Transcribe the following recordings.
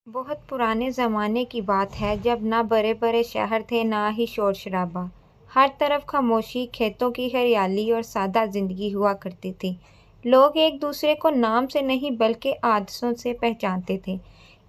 بہت پرانے زمانے کی بات ہے جب نہ بڑے بڑے شہر تھے نہ ہی شور شرابہ۔ ہر طرف خاموشی، کھیتوں کی ہریالی اور سادہ زندگی ہوا کرتی تھی۔ لوگ ایک دوسرے کو نام سے نہیں بلکہ عادتوں سے پہچانتے تھے۔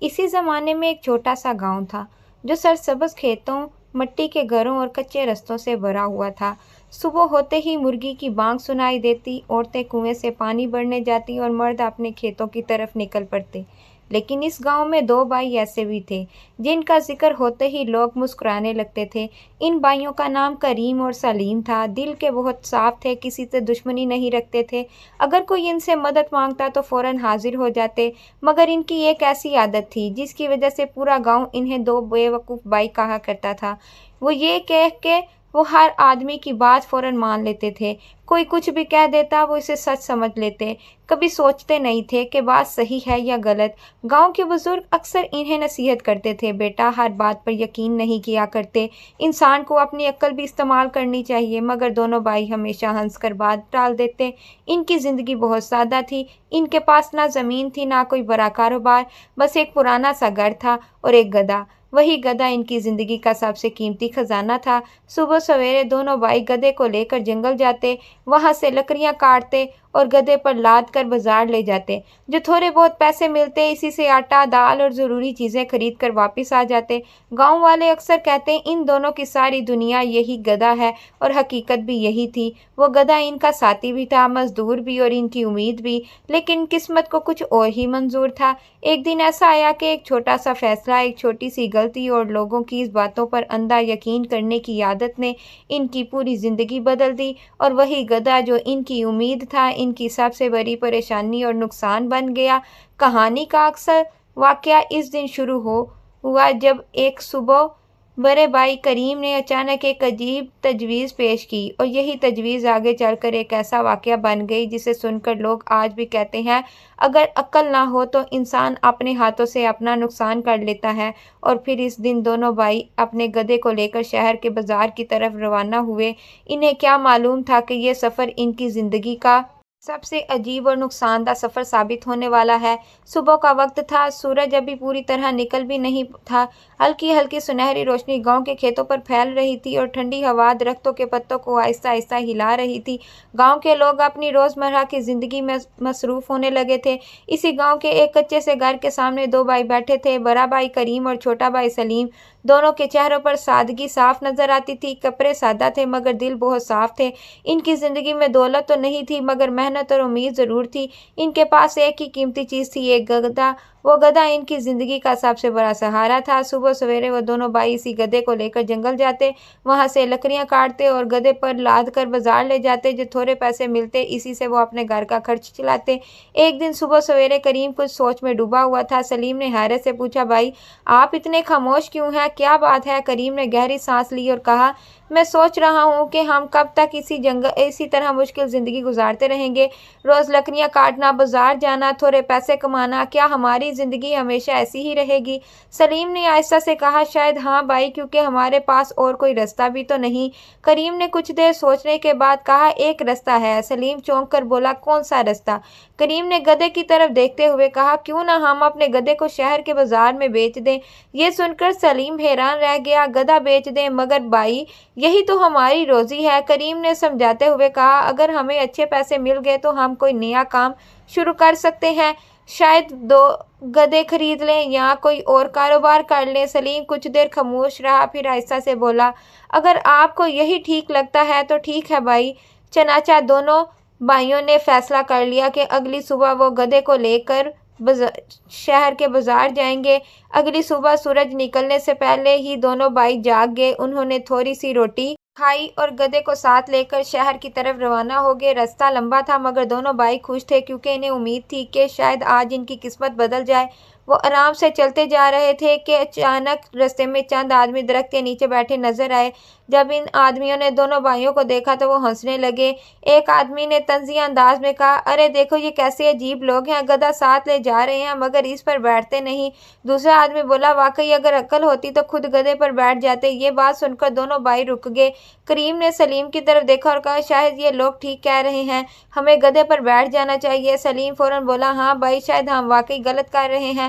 اسی زمانے میں ایک چھوٹا سا گاؤں تھا جو سرسبز کھیتوں، مٹی کے گھروں اور کچے رستوں سے بھرا ہوا تھا۔ صبح ہوتے ہی مرغی کی بانگ سنائی دیتی، عورتیں کنویں سے پانی بھرنے جاتی اور مرد اپنے کھیتوں کی طرف نکل پڑتے۔ لیکن اس گاؤں میں دو بھائی ایسے بھی تھے جن کا ذکر ہوتے ہی لوگ مسکرانے لگتے تھے۔ ان بھائیوں کا نام کریم اور سلیم تھا۔ دل کے بہت صاف تھے، کسی سے دشمنی نہیں رکھتے تھے۔ اگر کوئی ان سے مدد مانگتا تو فوراً حاضر ہو جاتے۔ مگر ان کی ایک ایسی عادت تھی جس کی وجہ سے پورا گاؤں انہیں دو بے وقوف بھائی کہا کرتا تھا۔ وہ یہ کہ وہ ہر آدمی کی بات فوراً مان لیتے تھے۔ کوئی کچھ بھی کہہ دیتا وہ اسے سچ سمجھ لیتے، کبھی سوچتے نہیں تھے کہ بات صحیح ہے یا غلط۔ گاؤں کے بزرگ اکثر انہیں نصیحت کرتے تھے، بیٹا ہر بات پر یقین نہیں کیا کرتے، انسان کو اپنی عقل بھی استعمال کرنی چاہیے۔ مگر دونوں بھائی ہمیشہ ہنس کر بات ٹال دیتے۔ ان کی زندگی بہت سادہ تھی۔ ان کے پاس نہ زمین تھی نہ کوئی بڑا کاروبار، بس ایک پرانا سا گھر تھا اور ایک گدھا۔ وہی گدھا ان کی زندگی کا سب سے قیمتی خزانہ تھا۔ صبح سویرے دونوں بھائی گدھے کو لے کر جنگل جاتے، وہاں سے لکڑیاں کاٹتے اور گدھے پر لاد کر بازار لے جاتے۔ جو تھوڑے بہت پیسے ملتے اسی سے آٹا، دال اور ضروری چیزیں خرید کر واپس آ جاتے۔ گاؤں والے اکثر کہتے ان دونوں کی ساری دنیا یہی گدھا ہے، اور حقیقت بھی یہی تھی۔ وہ گدھا ان کا ساتھی بھی تھا، مزدور بھی اور ان کی امید بھی۔ لیکن قسمت کو کچھ اور ہی منظور تھا۔ ایک دن ایسا آیا کہ ایک چھوٹا سا فیصلہ، ایک چھوٹی سی غلطی اور لوگوں کی اس باتوں پر اندھا یقین کرنے کی عادت نے ان کی پوری زندگی بدل دی۔ اور وہی گدھا جو ان کی امید تھا ان کی سب سے بڑی پریشانی اور نقصان بن گیا۔ کہانی کا اصل واقعہ اس دن شروع ہوا جب ایک صبح بڑے بھائی کریم نے اچانک ایک عجیب تجویز پیش کی، اور یہی تجویز آگے چل کر ایک ایسا واقعہ بن گئی جسے سن کر لوگ آج بھی کہتے ہیں اگر عقل نہ ہو تو انسان اپنے ہاتھوں سے اپنا نقصان کر لیتا ہے۔ اور پھر اس دن دونوں بھائی اپنے گدھے کو لے کر شہر کے بازار کی طرف روانہ ہوئے۔ انہیں کیا معلوم تھا کہ یہ سفر ان کی زندگی کا سب سے عجیب اور نقصان دہ سفر ثابت ہونے والا ہے۔ صبح کا وقت تھا، سورج ابھی پوری طرح نکل بھی نہیں تھا۔ ہلکی ہلکی سنہری روشنی گاؤں کے کھیتوں پر پھیل رہی تھی اور ٹھنڈی ہوا درختوں کے پتوں کو آہستہ آہستہ ہلا رہی تھی۔ گاؤں کے لوگ اپنی روزمرہ کی زندگی میں مصروف ہونے لگے تھے۔ اسی گاؤں کے ایک کچے سے گھر کے سامنے دو بھائی بیٹھے تھے، بڑا بھائی کریم اور چھوٹا بھائی سلیم۔ دونوں کے چہروں پر سادگی صاف نظر آتی تھی۔ کپڑے سادہ تھے مگر دل بہت صاف تھے۔ ان کی زندگی میں دولت تو نہیں تھی مگر محنت اور امید ضرور تھی۔ ان کے پاس ایک ہی قیمتی چیز تھی، ایک گدھا۔ وہ گدھا ان کی زندگی کا سب سے بڑا سہارا تھا۔ صبح سویرے وہ دونوں بھائی اسی گدھے کو لے کر جنگل جاتے، وہاں سے لکڑیاں کاٹتے اور گدھے پر لاد کر بازار لے جاتے۔ جو تھوڑے پیسے ملتے اسی سے وہ اپنے گھر کا خرچ چلاتے۔ ایک دن صبح سویرے کریم کچھ سوچ میں ڈوبا ہوا تھا۔ سلیم نے حیرت سے پوچھا، بھائی آپ اتنے خاموش کیوں ہیں، کیا بات ہے؟ کریم نے گہری سانس لی اور کہا، میں سوچ رہا ہوں کہ ہم کب تک اسی طرح مشکل زندگی گزارتے رہیں گے، روز لکڑیاں کاٹنا، بازار جانا، تھوڑے پیسے کمانا، کیا ہماری زندگی ہمیشہ ایسی ہی رہے گی؟ سلیم نے آہستہ سے کہا، شاید ہاں بھائی، کیونکہ ہمارے پاس اور کوئی راستہ بھی تو نہیں۔ کریم نے کچھ دیر سوچنے کے بعد کہا، ایک راستہ ہے۔ سلیم چونک کر بولا، کون سا راستہ؟ کریم نے گدھے کی طرف دیکھتے ہوئے کہا، کیوں نہ ہم اپنے گدھے کو شہر کے بازار میں بیچ دیں؟ یہ سن کر سلیم حیران رہ گیا، گدھا بیچ دیں؟ مگر بھائی یہی تو ہماری روزی ہے۔ کریم نے سمجھاتے ہوئے کہا، اگر ہمیں اچھے پیسے مل گئے تو ہم کوئی نیا کام شروع کر سکتے ہیں، شاید 2 گدھے خرید لیں یا کوئی اور کاروبار کر لیں۔ سلیم کچھ دیر خاموش رہا، پھر آہستہ سے بولا، اگر آپ کو یہی ٹھیک لگتا ہے تو ٹھیک ہے بھائی۔ چنانچہ دونوں بھائیوں نے فیصلہ کر لیا کہ اگلی صبح وہ گدھے کو لے کر شہر کے بازار جائیں گے۔ اگلی صبح سورج نکلنے سے پہلے ہی دونوں بھائی جاگ گئے۔ انہوں نے تھوڑی سی روٹی کھائی اور گدھے کو ساتھ لے کر شہر کی طرف روانہ ہو گئے۔ راستہ لمبا تھا مگر دونوں بھائی خوش تھے کیونکہ انہیں امید تھی کہ شاید آج ان کی قسمت بدل جائے۔ وہ آرام سے چلتے جا رہے تھے کہ اچانک راستے میں چند آدمی درخت کے نیچے بیٹھے نظر آئے۔ جب ان آدمیوں نے دونوں بھائیوں کو دیکھا تو وہ ہنسنے لگے۔ ایک آدمی نے طنزیہ انداز میں کہا، ارے دیکھو یہ کیسے عجیب لوگ ہیں، گدھا ساتھ لے جا رہے ہیں مگر اس پر بیٹھتے نہیں۔ دوسرا آدمی بولا، واقعی اگر عقل ہوتی تو خود گدھے پر بیٹھ جاتے۔ یہ بات سن کر دونوں بھائی رک گئے۔ کریم نے سلیم کی طرف دیکھا اور کہا، شاید یہ لوگ ٹھیک کہہ رہے ہیں، ہمیں گدھے پر بیٹھ جانا چاہیے۔ سلیم فوراً بولا، ہاں بھائی، شاید ہم واقعی غلط کر رہے ہیں،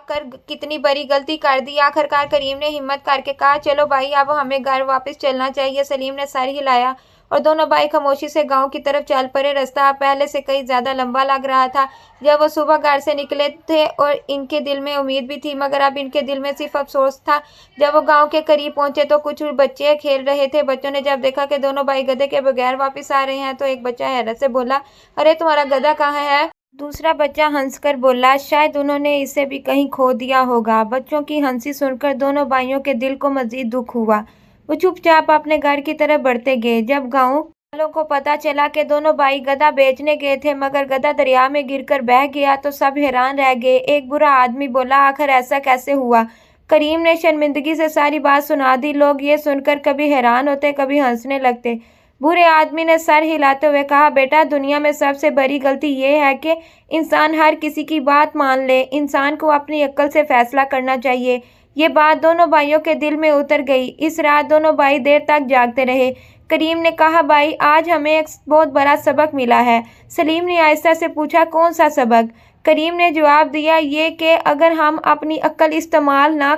کر کتنی بڑی غلطی کر دی۔ آخرکار کریم نے ہمت کر کے کہا چلو بھائی اب ہمیں گھر واپس چلنا چاہیے۔ سلیم نے سر ہلایا اور دونوں بھائی خاموشی سے گاؤں کی طرف چل پڑے۔ راستہ اب پہلے سے کئی زیادہ لمبا لگ رہا تھا۔ جب وہ صبح گھر سے نکلے تھے اور ان کے دل میں امید بھی تھی مگر اب ان کے دل میں صرف افسوس تھا۔ جب وہ گاؤں کے قریب پہنچے تو کچھ بچے کھیل رہے تھے۔ بچوں نے جب دیکھا کہ دونوں بھائی گدھے کے بغیر واپس آ رہے ہیں تو ایک بچہ حیرت سے بولا ارے تمہارا گدھا کہاں ہے؟ دوسرا بچہ ہنس کر بولا شاید انہوں نے اسے بھی کہیں کھو دیا ہوگا۔ بچوں کی ہنسی سن کر دونوں بھائیوں کے دل کو مزید دکھ ہوا۔ وہ چپ چاپ اپنے گھر کی طرف بڑھتے گئے۔ جب گاؤں والوں کو پتہ چلا کہ دونوں بھائی گدھا بیچنے گئے تھے مگر گدھا دریا میں گر کر بہہ گیا تو سب حیران رہ گئے۔ ایک برا آدمی بولا آخر ایسا کیسے ہوا؟ کریم نے شرمندگی سے ساری بات سنا دی۔ لوگ یہ سن کر کبھی حیران ہوتے کبھی ہنسنے لگتے۔ برے آدمی نے سر ہلاتے ہوئے کہا بیٹا دنیا میں سب سے بڑی غلطی یہ ہے کہ انسان ہر کسی کی بات مان لے۔ انسان کو اپنی عقل سے فیصلہ کرنا چاہیے۔ یہ بات دونوں بھائیوں کے دل میں اتر گئی۔ اس رات دونوں بھائی دیر تک جاگتے رہے۔ کریم نے کہا بھائی آج ہمیں ایک بہت بڑا سبق ملا ہے۔ سلیم نے آہستہ سے پوچھا کون سا سبق؟ کریم نے جواب دیا یہ کہ اگر ہم اپنی عقل استعمال نہ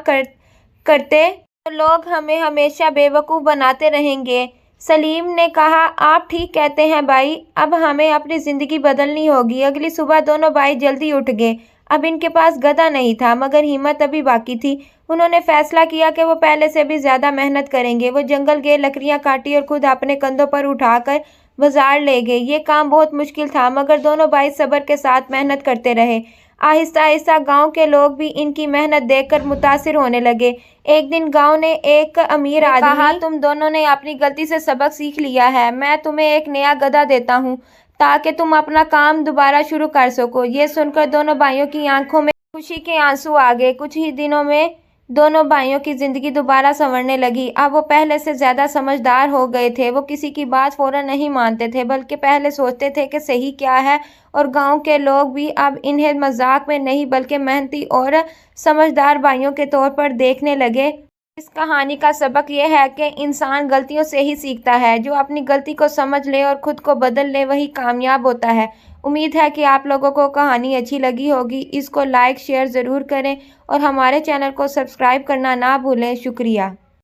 کرتے تو لوگ ہمیں ہمیشہ بے وقوف بناتے رہیں گے۔ سلیم نے کہا آپ ٹھیک کہتے ہیں بھائی اب ہمیں اپنی زندگی بدلنی ہوگی۔ اگلی صبح دونوں بھائی جلدی اٹھ گئے۔ اب ان کے پاس گدھا نہیں تھا مگر ہمت ابھی باقی تھی۔ انہوں نے فیصلہ کیا کہ وہ پہلے سے بھی زیادہ محنت کریں گے۔ وہ جنگل گئے لکڑیاں کاٹی اور خود اپنے کندھوں پر اٹھا کر بازار لے گئے۔ یہ کام بہت مشکل تھا مگر دونوں بھائی صبر کے ساتھ محنت کرتے رہے۔ آہستہ آہستہ گاؤں کے لوگ بھی ان کی محنت دیکھ کر متاثر ہونے لگے۔ ایک دن گاؤں نے ایک امیر آدمی کہا تم دونوں نے اپنی غلطی سے سبق سیکھ لیا ہے۔ میں تمہیں ایک نیا گدھا دیتا ہوں تاکہ تم اپنا کام دوبارہ شروع کر سکو۔ یہ سن کر دونوں بھائیوں کی آنکھوں میں خوشی کے آنسو آ گئے۔ کچھ ہی دنوں میں دونوں بھائیوں کی زندگی دوبارہ سنورنے لگی۔ اب وہ پہلے سے زیادہ سمجھدار ہو گئے تھے۔ وہ کسی کی بات فوراً نہیں مانتے تھے بلکہ پہلے سوچتے تھے کہ صحیح کیا ہے اور گاؤں کے لوگ بھی اب انہیں مذاق میں نہیں بلکہ محنتی اور سمجھدار بھائیوں کے طور پر دیکھنے لگے۔ اس کہانی کا سبق یہ ہے کہ انسان غلطیوں سے ہی سیکھتا ہے۔ جو اپنی غلطی کو سمجھ لے اور خود کو بدل لے وہی کامیاب ہوتا ہے۔ امید ہے کہ آپ لوگوں کو کہانی اچھی لگی ہوگی۔ اس کو لائک شیئر ضرور کریں اور ہمارے چینل کو سبسکرائب کرنا نہ بھولیں۔ شکریہ۔